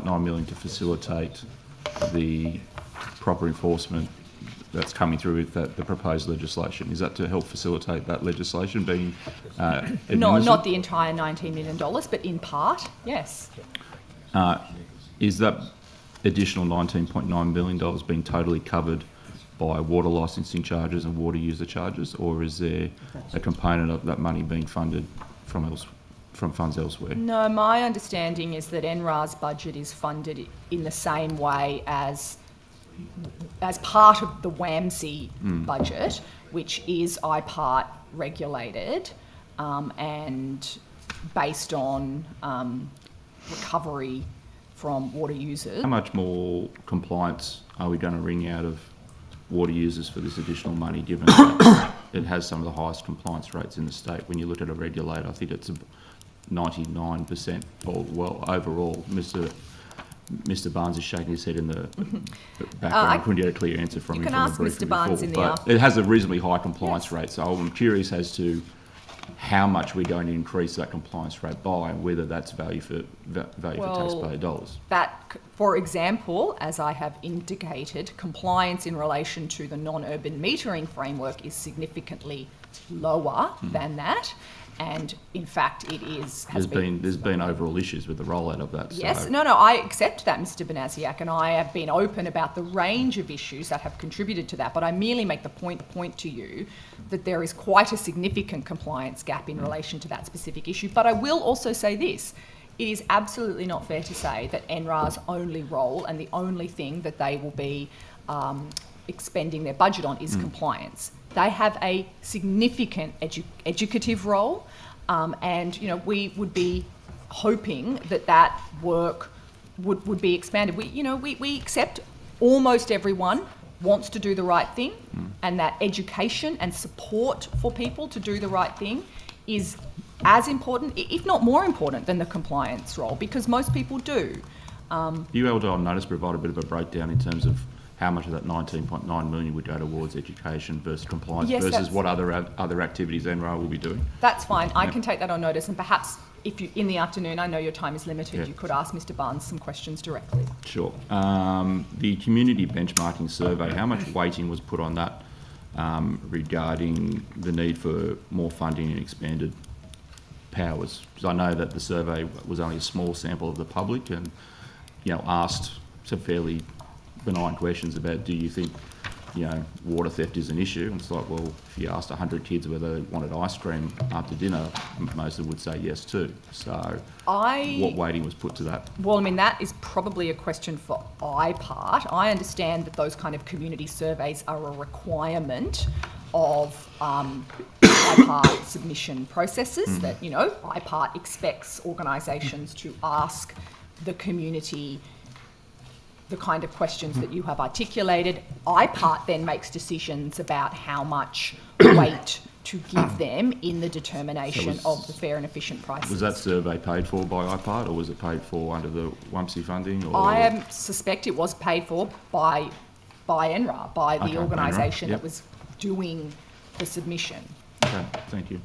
$19.9 million to facilitate the proper enforcement that's coming through with the proposed legislation. Is that to help facilitate that legislation being administered? No, not the entire $19 million, but in part, yes. Is that additional $19.9 million being totally covered by water licensing charges and water user charges, or is there a component of that money being funded from funds elsewhere? No, my understanding is that NRA's budget is funded in the same way as part of the WAMC budget, which is IPART regulated and based on recovery from water users. How much more compliance are we going to wring out of water users for this additional money, given that it has some of the highest compliance rates in the state? When you look at a regulator, I think it's 99%, or well, overall. Mr. Barnes is shaking his head in the background. I couldn't get a clear answer from him. You can ask Mr. Barnes in the afternoon. It has a reasonably high compliance rate, so I'm curious as to how much we're going to increase that compliance rate by, and whether that's value for taxpayer dollars. That, for example, as I have indicated, compliance in relation to the non-urban metering framework is significantly lower than that. And in fact, there's been overall issues with the rollout of that. Yes, so. no, I accept that, Mr. Banasiak, and I have been open about the range of issues that have contributed to that. But I merely make the point to you that there is quite a significant compliance gap in relation to that specific issue. But I will also say this: it is absolutely not fair to say that NRA's only role and the only thing that they will be expending their budget on is compliance. They have a significant educative role, and we would be hoping that work would be expanded. We accept almost everyone wants to do the right thing, and that education and support for people to do the right thing is as important, if not more important, than the compliance role, because most people do. Are you able to, on notice, provide a bit of a breakdown in terms of how much of that $19.9 million would go towards education versus compliance, versus what other activities NRA will be doing? That's fine. I can take that on notice, and perhaps if you, in the afternoon, I know your time is limited, you could ask Mr. Barnes some questions directly. Sure. The community benchmarking survey, how much weighting was put on that regarding the need for more funding and expanded powers? Because I know that the survey was only a small sample of the public, and asked some fairly benign questions about, do you think water theft is an issue? And it's like, well, if you asked 100 kids whether they wanted ice cream after dinner, most of them would say yes too. So what weighting was put to that? Well, I mean, that is probably a question for IPART. I understand that those kind of community surveys are a requirement of IPART submission processes, that IPART expects organisations to ask the community the kind of questions that you have articulated. IPART then makes decisions about how much weight to give them in the determination of the fair and efficient prices. Was that survey paid for by IPART, or was it paid for under the WAMC funding? Or? I suspect it was paid for by NRA, by the organisation that was doing the submission. Okay, thank you.